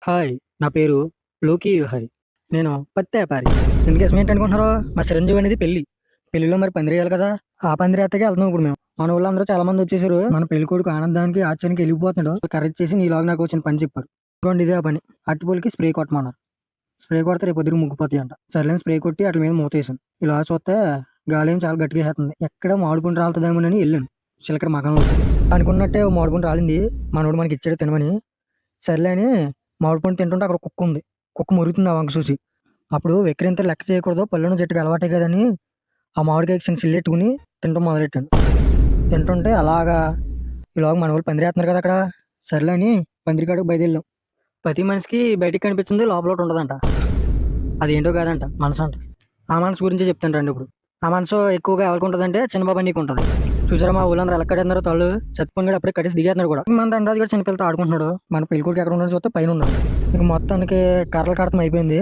Hi! నా పేరు లోకీ విహారి. నేను పత్తి వ్యాపారి. ఇందుకోసం ఏంటనుకుంటున్నారు? మా చిరంజీవి అనేది పెళ్లిలో మరి పందిరేయాలి కదా! ఆ పందిరేత్తకే ఎళ్తున్నాం ఇప్పుడు మేము. మనోళ్ళందరూ చాలా మందొచ్చేసారు. మన పెళ్ళికొడుకు ఆనందానికి, ఆశ్చర్యానికి ఎలిగిపోతున్నాడు. కరెక్ట్ ఈలోగా నాకు చిన్న పని చెప్పారు. ఇదిగోండి ఇదే ఆ పని. అరటిపళ్ళకి స్ప్రే కొట్టమన్నారు. స్ప్రే కొడితే రేపు పొద్దున ముగ్గిపోతాయంట. సర్లే అని స్ప్రే కొట్టి ఆటిల మీద మూతేసాను. ఇలా చూస్తే గాలేమో చాలా గట్టిగా ఏసేత్తంది. ఎక్కడ మామిడిపండు రాలుతదేమోనని ఎళ్ళాను. చిలకడ మకంలోకి. అనుకున్నట్టే ఓ మామిడిపండు రాలింది. మనోడు మనకిచ్చాడు తినమని. సర్లే అని మామిడిపండు తింటుంటే అక్కడ కుక్కుంది. కుక్క మొరుగుతుంది నా వంక చూసి. అప్పుడు వెక్కిరింతలు లెక్క చేయకూడదు. పళ్ళున్న చెట్టుకి అలవాటే కదని ఆ మామిడికాయకి చిన్న సిల్లెట్టుకుని తినటం మొదలెట్టాను. తింటుంటే అలాగా ఈలోగా మనోళ్ళు పందిరేత్తన్నారు కదా అక్కడ. సర్లే అని పందిరికాడికి బయలుదేళ్ళాం. ప్రతి మనిషికి బయటికి కనిపించింది లోపలోటి ఉంటదంట. అదేంటో కాదంట మనసంట. ఆ మనసు గురించే చెప్తాను రండి ఇప్పుడు. ఆ మనసు ఎక్కువగా ఎవరికి ఉంటదంటే చిన్నబాబు అన్నీకి ఉంటది. చూసారా మా ఊళ్ళందరూ ఎలా కట్టేస్తున్నారో తాళ్ళు. సత్తిపండు అప్పుడే కట్టేసి దిగేస్తున్నాడు కూడా. మన దండాది కూడా చిన్నపిల్లతో ఆడుకుంటున్నాడు. మన పెళ్ళికొడుకు ఎక్కడ ఉన్నాడో చూస్తే పైన ఉన్నాడు. ఇంక మొత్తానికి కర్రలు కడతం అయిపోయింది.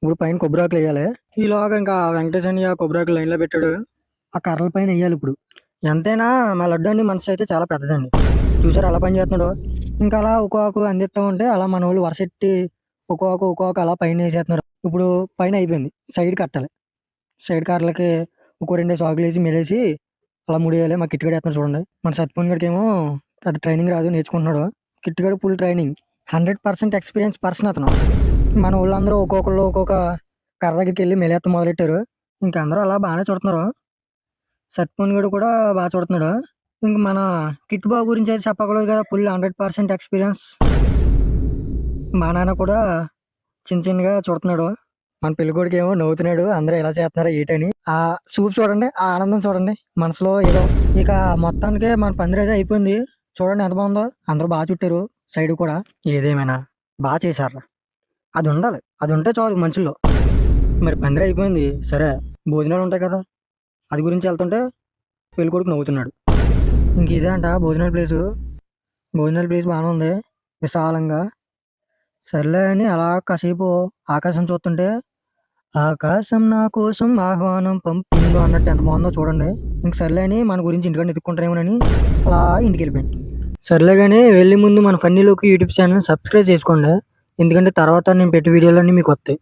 ఇప్పుడు పైన కొబ్బరాకులు వేయాలి. ఈలోగా ఇంకా వెంకటేష్ అని ఆ కొబ్బరాకులు లైన్లో పెట్టాడు. ఆ కర్రల పైన వేయాలి ఇప్పుడు. ఎంతైనా మా లడ్డు అండి మనసు అయితే చాలా పెద్దదండి. చూసారా ఎలా పని చేస్తున్నాడు. ఇంకా అలా ఒక్కో ఆకు అందిస్తూ ఉంటే అలా మన వాళ్ళు వరసెట్టి ఒక్కో ఆకు అలా పైన వేసేస్తున్నారు. ఇప్పుడు పైన అయిపోయింది. సైడ్ కట్టాలి. సైడ్ కర్రలకి ఒక్కో 2 ఆకులు వేసి మెలేసి అలా ముడేయాలి. మా కిట్టుగాడు వేస్తున్నాడు చూడండి. మన సత్యపూన్ గడికి ఏమో అది ట్రైనింగ్ రాదు నేర్చుకుంటున్నాడు. కిట్టుగాడు ఫుల్ ట్రైనింగ్ 100% ఎక్స్పీరియన్స్ పర్సన్ అతను. మన వాళ్ళందరూ ఒక్కొక్కళ్ళు ఒక్కొక్క కర్ర దగ్గరికి వెళ్ళి మెలేత్త మొదలెట్టారు. ఇంకా అందరూ అలా బాగానే చూడుతున్నారు. సత్యపూన్ గడు కూడా బాగా చూడుతున్నాడు. ఇంక మన కిట్టు బాబు గురించి అయితే చెప్పకూడదు కదా. Full 100% experience. మా నాన్న కూడా చిన్నగా చూడుతున్నాడు. మన పెళ్ళికొడుకు ఏమో నవ్వుతున్నాడు. అందరూ ఎలా చేస్తున్నారో ఏటని. ఆ చూపు చూడండి. ఆ ఆనందం చూడండి. మనసులో ఏదో ఇక మొత్తానికే మన పందిరైతే అయిపోయింది. చూడండి ఎంత బాగుందో. అందరూ బాగా చుట్టారు. సైడ్ కూడా. ఏదేమైనా బాగా చేశారురా. అది ఉండాలి. అది ఉంటే చాలు మనుషుల్లో. మరి పందిరి అయిపోయింది. సరే భోజనాలు ఉంటాయి కదా. అది గురించి వెళ్తుంటే పెళ్ళికొడుకు నవ్వుతున్నాడు. ఇంక ఇదే అంట భోజనాల ప్లేసు. భోజనాల ప్లేస్ బాగానే ఉంది. విశాలంగా. సర్లే అని అలా కాసేపు ఆకాశం చూస్తుంటే ఆకాశం నా కోసం ఆహ్వానం పంపిందో అన్నట్టు ఎంత బాగుందో చూడండి. ఇంక సర్లే అని మన గురించి ఇంటికాడ ఎత్తుక్కుంటారేమోనని అలా ఇంటికి వెళ్ళిపోయాను. సర్లే కానీ వెళ్ళే ముందు మన ఫన్నీలోకి యూట్యూబ్ ఛానల్ సబ్స్క్రైబ్ చేసుకోండి. ఎందుకంటే తర్వాత నేను పెట్టే వీడియోలన్నీ మీకు వస్తాయి.